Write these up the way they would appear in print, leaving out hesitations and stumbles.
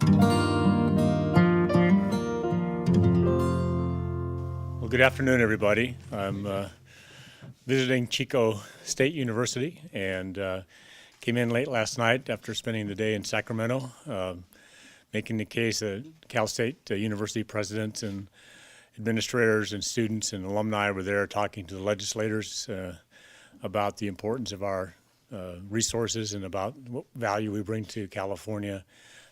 Well, good afternoon, everybody. I'm visiting Chico State University and came in late last night after spending the day in Sacramento, making the case that Cal State University presidents and administrators and students and alumni were there talking to the legislators about the importance of our resources and about what value we bring to California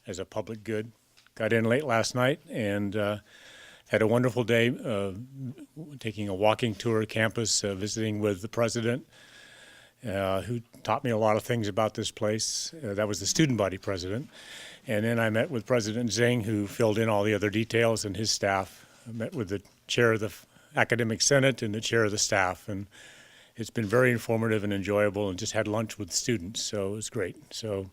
as a public good. Got in late last night and had a wonderful day taking a walking tour of campus, visiting with the president, who taught me a lot of things about this place. That was the student body president. And then I met with President Zhang, who filled in all the other details, and his staff. I met with the chair of the academic senate and the chair of the staff. And it's been very informative and enjoyable, and just had lunch with students, so it was great. So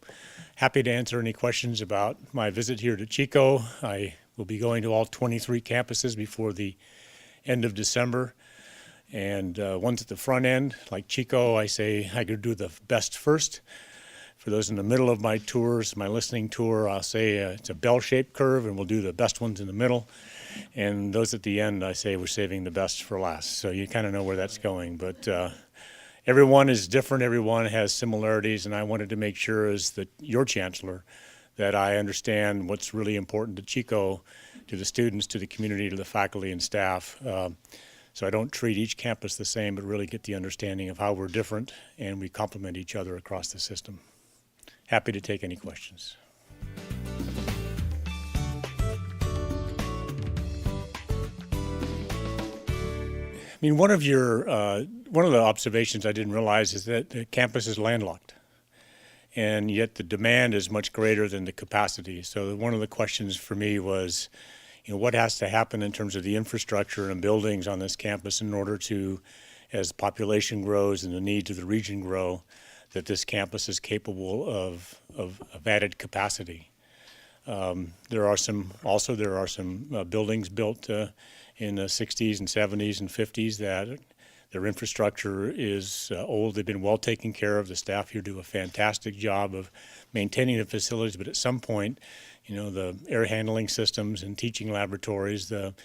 happy to answer any questions about my visit here to Chico. I will be going to all 23 campuses before the end of December. And ones at the front end, like Chico, I say I could do the best first. For those in the middle of my tours, my listening tour, I'll say it's a bell-shaped curve, and we'll do the best ones in the middle. And those at the end, I say we're saving the best for last. So you kind of know where that's going. But everyone is different. Everyone has similarities. And I wanted to make sure, as your chancellor, that I understand what's really important to Chico, to the students, to the community, to the faculty and staff. So I don't treat each campus the same, but really get the understanding of how we're different and we complement each other across the system. Happy to take any questions. I mean, one of the observations I didn't realize is that the campus is landlocked, and yet the demand is much greater than the capacity. So one of the questions for me was, what has to happen in terms of the infrastructure and buildings on this campus in order to, as population grows and the needs of the region grow, that this campus is capable of added capacity. There are some buildings built in the 60s and 70s and 50s that their infrastructure is old. They've been well taken care of. The staff here do a fantastic job of maintaining the facilities, but at some point, the air handling systems and teaching laboratories, the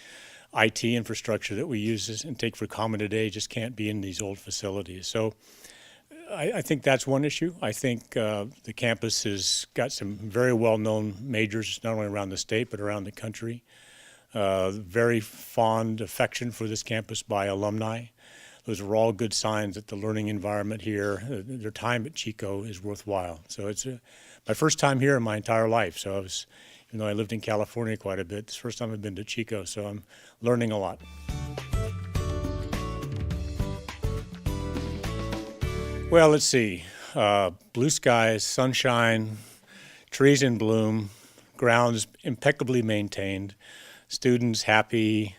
IT infrastructure that we use and take for common today just can't be in these old facilities. So I think that's one issue. I think the campus has got some very well-known majors, not only around the state, but around the country. Very fond affection for this campus by alumni. Those are all good signs that the learning environment here, their time at Chico is worthwhile. So it's my first time here in my entire life. So even though I lived in California quite a bit, it's the first time I've been to Chico, so I'm learning a lot. Well, let's see. Blue skies, sunshine, trees in bloom, grounds impeccably maintained, students happy,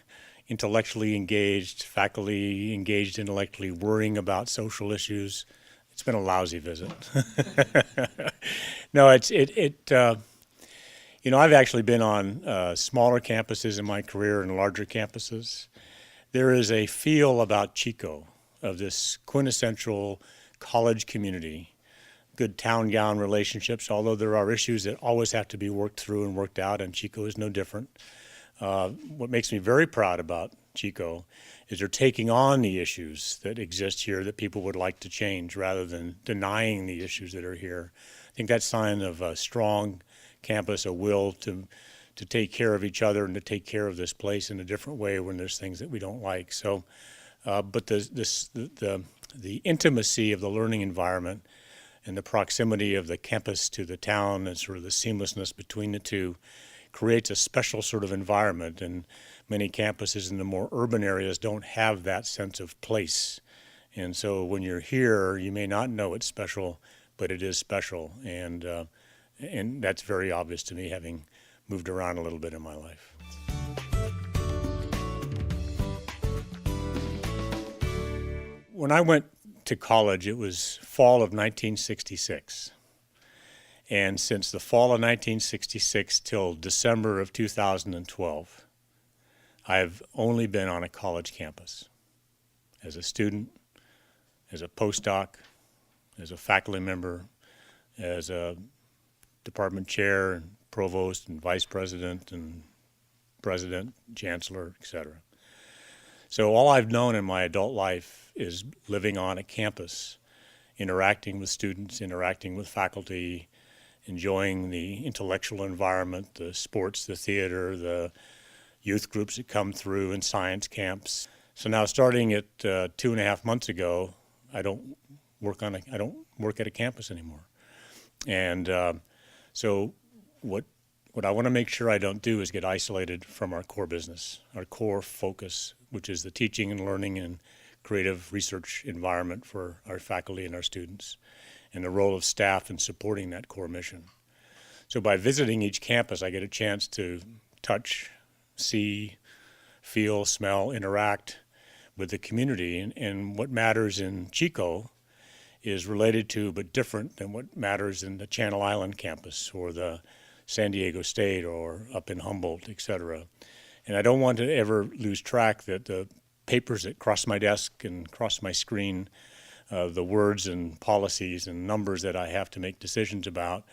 intellectually engaged, faculty engaged intellectually, worrying about social issues. It's been a lousy visit. No, I've actually been on smaller campuses in my career and larger campuses. There is a feel about Chico, of this quintessential college community, good town-gown relationships, although there are issues that always have to be worked through and worked out, and Chico is no different. What makes me very proud about Chico is they're taking on the issues that exist here that people would like to change rather than denying the issues that are here. I think that's a sign of a strong campus, a will to take care of each other and to take care of this place in a different way when there's things that we don't like. So, but the intimacy of the learning environment and the proximity of the campus to the town and sort of the seamlessness between the two creates a special sort of environment, and many campuses in the more urban areas don't have that sense of place. And so when you're here, you may not know it's special, but it is special, and that's very obvious to me, having moved around a little bit in my life. When I went to college, it was fall of 1966. And since the fall of 1966 till December of 2012, I've only been on a college campus as a student, as a postdoc, as a faculty member, as a department chair and provost and vice president and president, chancellor, etc. So all I've known in my adult life is living on a campus, interacting with students, interacting with faculty, enjoying the intellectual environment, the sports, the theater, the youth groups that come through, and science camps. So now, starting at 2.5 months ago, I don't work at a campus anymore. And so what I want to make sure I don't do is get isolated from our core business, our core focus, which is the teaching and learning and creative research environment for our faculty and our students, and the role of staff in supporting that core mission. So by visiting each campus, I get a chance to touch, see, feel, smell, interact with the community. And what matters in Chico is related to but different than what matters in the Channel Island campus or the San Diego State or up in Humboldt, et cetera. And I don't want to ever lose track that the papers that cross my desk and cross my screen, the words and policies and numbers that I have to make decisions about,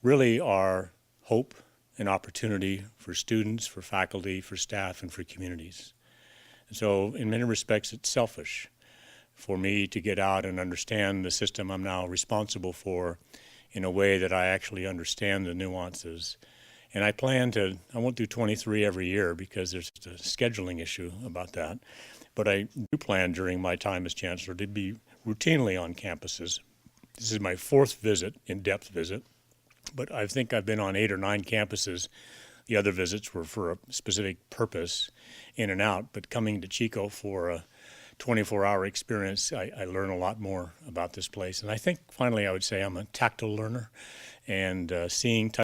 really are hope and opportunity for students, for faculty, for staff, and for communities. And so in many respects, it's selfish for me to get out and understand the system I'm now responsible for in a way that I actually understand the nuances. And I won't do 23 every year because there's a scheduling issue about that, but I do plan during my time as chancellor to be routinely on campuses. This is my 4th visit, in-depth visit, but I think I've been on 8 or 9 campuses. The other visits were for a specific purpose, in and out, but coming to Chico for a 24-hour experience, I learn a lot more about this place. And I think finally I would say I'm a tactile learner, and seeing,